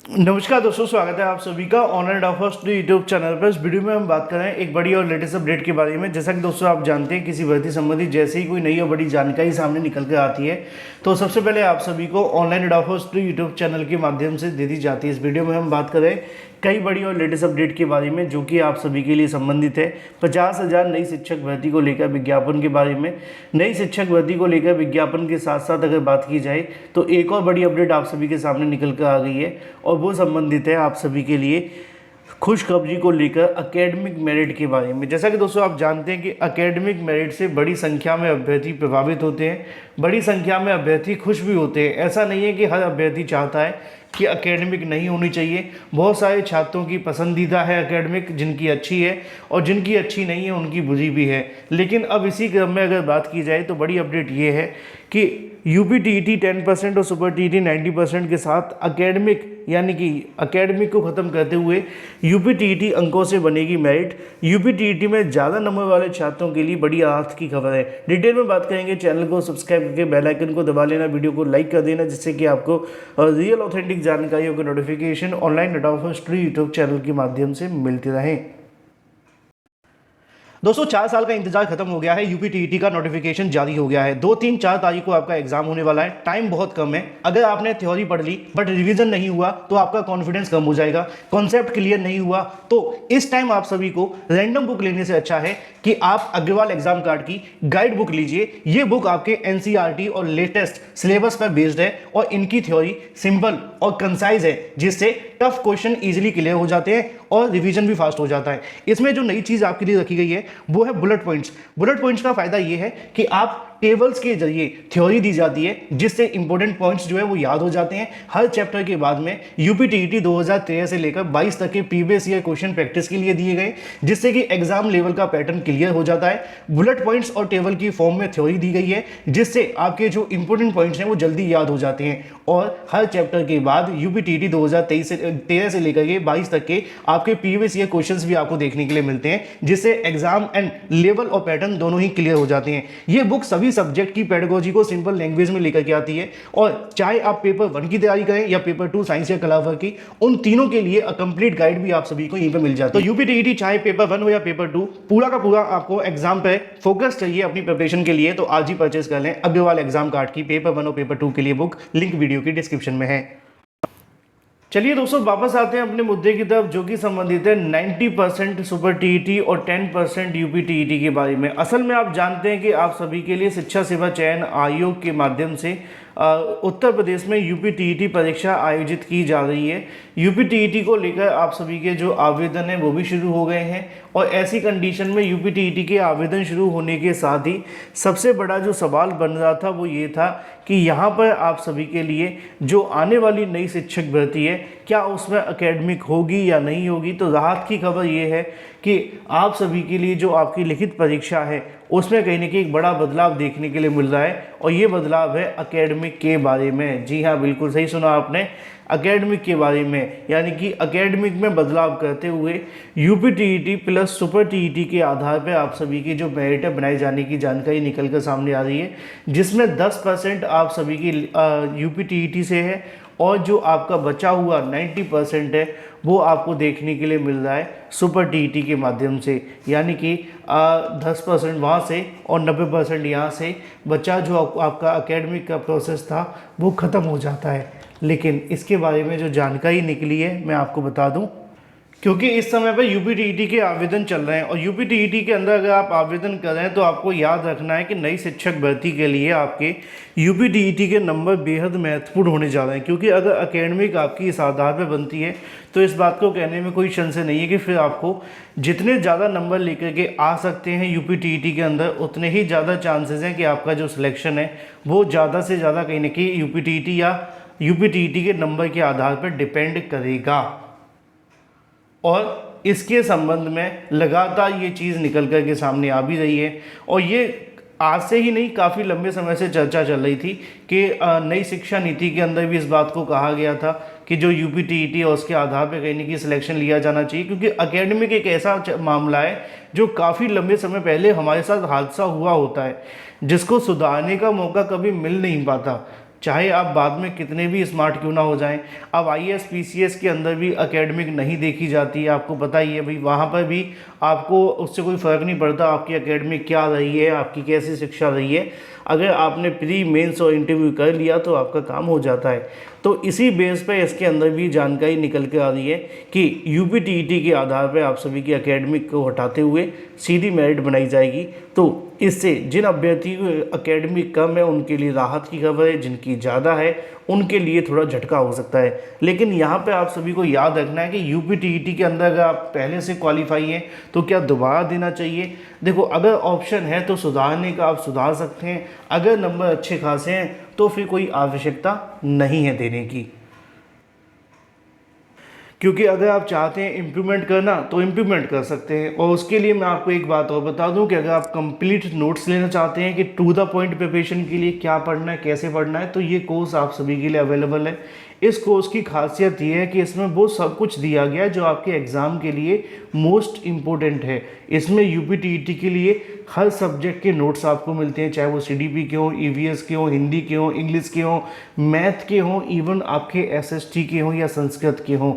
नमस्कार दोस्तों, स्वागत है आप सभी का ऑनलाइन ऑफर्स यूट्यूब चैनल पर। इस वीडियो में हम बात कर रहे हैं एक बड़ी और लेटेस्ट अपडेट के बारे में। जैसा कि दोस्तों आप जानते हैं, किसी भर्ती संबंधी जैसे ही कोई नई और बड़ी जानकारी सामने निकल कर आती है तो सबसे पहले आप सभी को ऑनलाइन ऑफर्स यूट्यूब चैनल के माध्यम से दे दी जाती है। इस वीडियो में हम बात कर रहे हैं कई बड़ी और लेटेस्ट अपडेट के बारे में जो कि आप सभी के लिए संबंधित है। 50,000 नई शिक्षक भर्ती को लेकर विज्ञापन के बारे में। नई शिक्षक भर्ती को लेकर विज्ञापन के साथ साथ अगर बात की जाए तो एक और बड़ी अपडेट आप सभी के सामने निकल कर आ गई है और वो संबंधित है आप सभी के लिए खुशखबरी को लेकर एकेडमिक मेरिट के बारे में। जैसा कि दोस्तों आप जानते हैं कि एकेडमिक मेरिट से बड़ी संख्या में अभ्यर्थी प्रभावित होते हैं, बड़ी संख्या में अभ्यर्थी खुश भी होते हैं। ऐसा नहीं है कि हर अभ्यर्थी चाहता है कि एकेडमिक नहीं होनी चाहिए। बहुत सारे छात्रों की पसंदीदा है एकेडमिक, जिनकी अच्छी है, और जिनकी अच्छी नहीं है उनकी बुरी भी है। लेकिन अब इसी क्रम में अगर बात की जाए तो बड़ी अपडेट ये है कि यूपीटीईटी 10% और सुपर टीईटी 90% के साथ एकेडमिक यानी कि एकेडमिक को ख़त्म करते हुए यूपीटीईटी अंकों से बनेगी मेरिट। यूपीटीईटी में ज़्यादा नंबर वाले छात्रों के लिए बड़ी राहत की खबर है। डिटेल में बात करेंगे। चैनल को सब्सक्राइब करके बेल आइकन को दबा लेना, वीडियो को लाइक कर देना, जिससे कि आपको रियल ऑथेंटिक जानकारियों का नोटिफिकेशन ऑनलाइन यूट्यूब चैनल के माध्यम से मिलते रहें। दोस्तों 4 साल का इंतजार खत्म हो गया है। यूपीटीईटी का नोटिफिकेशन जारी हो गया है। 2, 3, 4 तारीख को आपका एग्जाम होने वाला है। टाइम बहुत कम है। अगर आपने थ्योरी पढ़ ली बट रिवीजन नहीं हुआ तो आपका कॉन्फिडेंस कम हो जाएगा। कॉन्सेप्ट क्लियर नहीं हुआ तो इस टाइम आप सभी को रैंडम बुक लेने से अच्छा है कि आप अग्रवाल एग्जाम कार्ड की गाइड बुक लीजिए। ये बुक आपके एनसीईआरटी और लेटेस्ट सिलेबस पर बेस्ड है और इनकी थ्योरी सिंपल और कंसाइज है, जिससे टफ क्वेश्चन इजीली क्लियर हो जाते हैं और रिवीजन भी फास्ट हो जाता है। इसमें जो नई चीज़ आपके लिए रखी गई है वो है बुलेट पॉइंट्स। बुलेट पॉइंट्स का फायदा ये है कि आप टेबल्स के जरिए थ्योरी दी जाती है, जिससे इंपॉर्टेंट पॉइंट्स जो है वो याद हो जाते हैं। हर चैप्टर के बाद में यूपीटीईटी 2013 से लेकर 22 तक के प्रीवियस ईयर क्वेश्चन प्रैक्टिस के लिए दिए गए, जिससे कि एग्जाम लेवल का पैटर्न क्लियर हो जाता है। बुलेट पॉइंट्स और टेबल की फॉर्म में थ्योरी दी गई है, जिससे आपके जो इंपॉर्टेंट पॉइंट्स हैं वो जल्दी याद हो जाते हैं। और हर चैप्टर के बाद यूपीटीईटी 2013 से लेकर के 22 तक के आपके प्रीवियस ईयर क्वेश्चंस भी आपको देखने के लिए मिलते हैं, जिससे एग्जाम एंड लेवल और पैटर्न दोनों ही क्लियर हो जाते हैं। ये बुक सभी सब्जेक्ट की पेडागोजी को सिंपल लैंग्वेज में लेकर के आती है, और चाहे आप पेपर 1 की तैयारी करें या पेपर 2 साइंस या कला की, उन तीनों के लिए कंप्लीट गाइड भी आप सभी को यहीं पे मिल जाती है। तो यूपीटीईटी चाहे पेपर 1 हो या पेपर 2, पूरा का पूरा आपको एग्जाम पे फोकस चाहिए अपनी प्रिपरेशन के लिए, तो आज ही परचेस कर लें अग्रवाल एग्जाम कार्ड की पेपर 1 और पेपर 2 के लिए बुक। लिंक वीडियो की डिस्क्रिप्शन में है। चलिए दोस्तों, वापस आते हैं अपने मुद्दे की तरफ, जो कि संबंधित है 90% सुपर टीईटी और 10% यूपीटीईटी के बारे में। असल में आप जानते हैं कि आप सभी के लिए शिक्षा सेवा चयन आयोग के माध्यम से उत्तर प्रदेश में यूपीटीईटी परीक्षा आयोजित की जा रही है। यूपीटीईटी को लेकर आप सभी के जो आवेदन हैं वो भी शुरू हो गए हैं, और ऐसी कंडीशन में यूपीटीईटी के आवेदन शुरू होने के साथ ही सबसे बड़ा जो सवाल बन रहा था वो ये था कि यहाँ पर आप सभी के लिए जो आने वाली नई शिक्षक भर्ती है, क्या उसमें एकेडमिक होगी या नहीं होगी। तो राहत की खबर ये है कि आप सभी के लिए जो आपकी लिखित परीक्षा है उसमें कहीं ना कहीं एक बड़ा बदलाव देखने के लिए मिल रहा है, और ये बदलाव है एकेडमिक के बारे में। जी हाँ, बिल्कुल सही सुना आपने, एकेडमिक के बारे में। यानी कि एकेडमिक में बदलाव करते हुए यूपीटीईटी प्लस सुपर टीईटी के आधार पर आप सभी की जो मेरिट बनाए जाने की जानकारी निकल कर सामने आ रही है, जिसमें 10% आप सभी की यूपीटीईटी से है, और जो आपका बचा हुआ 90% है वो आपको देखने के लिए मिल रहा है सुपर टीईटी के माध्यम से। यानी कि 10% वहाँ से और 90% यहाँ से बचा जो आपका एकेडमिक का प्रोसेस था वो ख़त्म हो जाता है। लेकिन इसके बारे में जो जानकारी निकली है मैं आपको बता दूं, क्योंकि इस समय पर यूपीटीईटी के आवेदन चल रहे हैं, और यूपीटीईटी के अंदर अगर आप आवेदन कर रहे हैं तो आपको याद रखना है कि नई शिक्षक भर्ती के लिए आपके यूपीटीईटी के नंबर बेहद महत्वपूर्ण होने जा रहे हैं। क्योंकि अगर एकेडमिक आपकी इस आधार पर बनती है तो इस बात को कहने में कोई संशय नहीं है कि फिर आपको जितने ज़्यादा नंबर लेकर के आ सकते हैं यूपीटीईटी के अंदर, उतने ही ज़्यादा चांसेस हैं कि आपका जो सिलेक्शन है वो ज़्यादा से ज़्यादा कहीं ना कहीं यूपीटीईटी या यूपीटीईटी के नंबर के आधार पर डिपेंड करेगा। और इसके संबंध में लगातार ये चीज़ निकल कर के सामने आ भी रही है, और ये आज से ही नहीं, काफ़ी लंबे समय से चर्चा चल रही थी कि नई शिक्षा नीति के अंदर भी इस बात को कहा गया था कि जो यूपीटीईटी है उसके आधार पर कहीं ना कहीं सिलेक्शन लिया जाना चाहिए। क्योंकि एकेडमिक एक ऐसा मामला है जो काफ़ी लंबे समय पहले हमारे साथ हादसा हुआ होता है, जिसको सुधारने का मौका कभी मिल नहीं पाता। चाहे आप बाद में कितने भी स्मार्ट क्यों ना हो जाएं। अब आईएएस पीसीएस के अंदर भी एकेडमिक नहीं देखी जाती है, आपको पता ही है भाई, वहाँ पर भी आपको उससे कोई फ़र्क नहीं पड़ता आपकी एकेडमिक क्या रही है, आपकी कैसी शिक्षा रही है। अगर आपने प्री मेंस और इंटरव्यू कर लिया तो आपका काम हो जाता है। तो इसी बेस पे इसके अंदर भी जानकारी निकल के आ रही है कि यूपीटीईटी के आधार पर आप सभी की एकेडमिक को हटाते हुए सीधी मेरिट बनाई जाएगी। तो इससे जिन अभ्यर्थी एकेडमिक कम है उनके लिए राहत की खबर है, जिनकी ज़्यादा है उनके लिए थोड़ा झटका हो सकता है। लेकिन यहाँ पे आप सभी को याद रखना है कि यूपीटीईटी के अंदर अगर आप पहले से क्वालिफाई हैं तो क्या दोबारा देना चाहिए। देखो, अगर ऑप्शन है तो सुधारने का आप सुधार सकते हैं, अगर नंबर अच्छे खासे हैं तो फिर कोई आवश्यकता नहीं है देने की। क्योंकि अगर आप चाहते हैं इम्प्रूवमेंट करना तो इम्प्रूवमेंट कर सकते हैं। और उसके लिए मैं आपको एक बात और बता दूं कि अगर आप कंप्लीट नोट्स लेना चाहते हैं कि टू द पॉइंट प्रिपरेशन के लिए क्या पढ़ना है, कैसे पढ़ना है, तो ये कोर्स आप सभी के लिए अवेलेबल है। इस कोर्स की खासियत ये है कि इसमें वो सब कुछ दिया गया है जो आपके एग्ज़ाम के लिए मोस्ट इम्पोर्टेंट है। इसमें यूपीटीईटी के लिए हर सब्जेक्ट के नोट्स आपको मिलते हैं, चाहे वो सीडीपी के हों, ईवीएस के हों, हिंदी के हों, इंग्लिश के हों, मैथ के हों, इवन आपके एसएसटी के हों या संस्कृत के हों,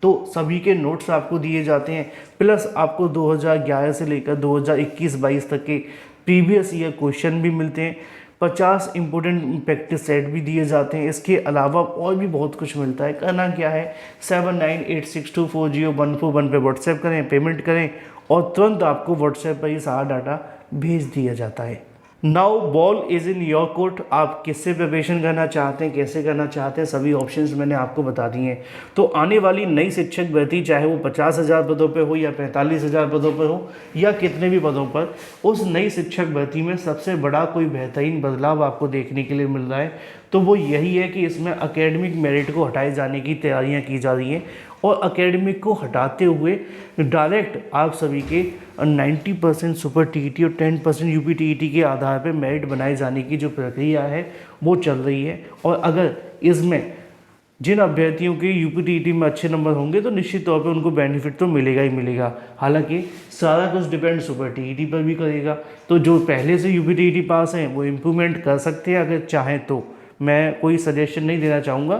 तो सभी के नोट्स आपको दिए जाते हैं। प्लस आपको 2011 से लेकर 2021-22 तक के प्रीवियस ईयर क्वेश्चन भी मिलते हैं। 50 इंपॉर्टेंट प्रैक्टिस सेट भी दिए जाते हैं। इसके अलावा और भी बहुत कुछ मिलता है। करना क्या है, 7986240141 पे व्हाट्सएप करें, पेमेंट करें और तुरंत आपको व्हाट्सएप पर ये सारा डाटा भेज दिया जाता है। Now ball is in your court. आप किससे प्रिपरेशन करना चाहते हैं, कैसे करना चाहते हैं, सभी ऑप्शंस मैंने आपको बता दिए हैं। तो आने वाली नई शिक्षक भर्ती, चाहे वो 50,000 पदों पे हो या 45,000 पदों पे हो या कितने भी पदों पर, उस नई शिक्षक भर्ती में सबसे बड़ा कोई बेहतरीन बदलाव आपको देखने के लिए मिल रहा है तो वो यही है कि इसमें एकेडमिक मेरिट को हटाए जाने की तैयारियां की जा रही हैं और एकेडमिक को हटाते हुए डायरेक्ट आप सभी के 90% सुपर टीईटी और 10% यूपीटीईटी के आधार पर मेरिट बनाए जाने की जो प्रक्रिया है वो चल रही है। और अगर इसमें जिन अभ्यर्थियों के यूपीटीईटी में अच्छे नंबर होंगे तो निश्चित तौर पे उनको बेनिफिट तो मिलेगा ही मिलेगा। हालांकि सारा कुछ डिपेंड सुपर टीईटी पर भी करेगा। तो जो पहले से यूपीटीईटी पास हैं वो इम्प्रूवमेंट कर सकते हैं अगर चाहें तो। मैं कोई सजेशन नहीं देना चाहूँगा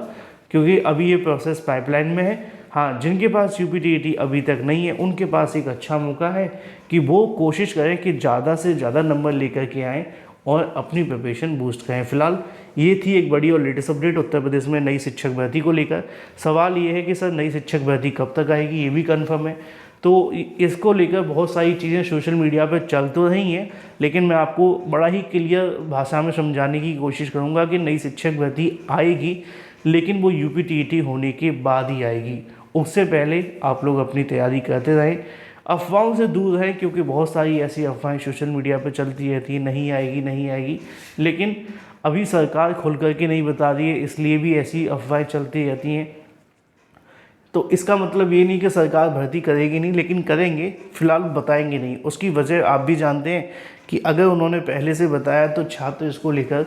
क्योंकि अभी ये प्रोसेस पाइपलाइन में है। हाँ, जिनके पास यूपीटीईटी अभी तक नहीं है उनके पास एक अच्छा मौका है कि वो कोशिश करें कि ज़्यादा से ज़्यादा नंबर लेकर के आएँ और अपनी प्रिपरेशन बूस्ट करें। फिलहाल ये थी एक बड़ी और लेटेस्ट अपडेट उत्तर प्रदेश में नई शिक्षक भर्ती को लेकर। सवाल ये है कि सर नई शिक्षक भर्ती कब तक आएगी, ये भी कन्फर्म है। तो इसको लेकर बहुत सारी चीज़ें सोशल मीडिया पर चल तो रही हैं, लेकिन मैं आपको बड़ा ही क्लियर भाषा में समझाने की कोशिश करूँगा कि नई शिक्षक भर्ती आएगी, लेकिन वो यूपीटीईटी होने के बाद ही आएगी। उससे पहले आप लोग अपनी तैयारी करते रहें, अफवाहों से दूर रहें, क्योंकि बहुत सारी ऐसी अफवाहें सोशल मीडिया पर चलती रहती है, नहीं आएगी नहीं आएगी, लेकिन अभी सरकार खुल करके नहीं बता रही है, इसलिए भी ऐसी अफवाहें चलती रहती हैं। तो इसका मतलब ये नहीं कि सरकार भर्ती करेगी नहीं, लेकिन करेंगे, फिलहाल बताएंगे नहीं। उसकी वजह आप भी जानते हैं कि अगर उन्होंने पहले से बताया तो छात्र इसको लेकर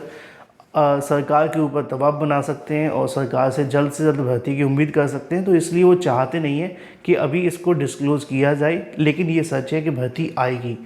सरकार के ऊपर दबाव बना सकते हैं और सरकार से जल्द भर्ती की उम्मीद कर सकते हैं। तो इसलिए वो चाहते नहीं है कि अभी इसको डिस्क्लोज़ किया जाए, लेकिन ये सच है कि भर्ती आएगी।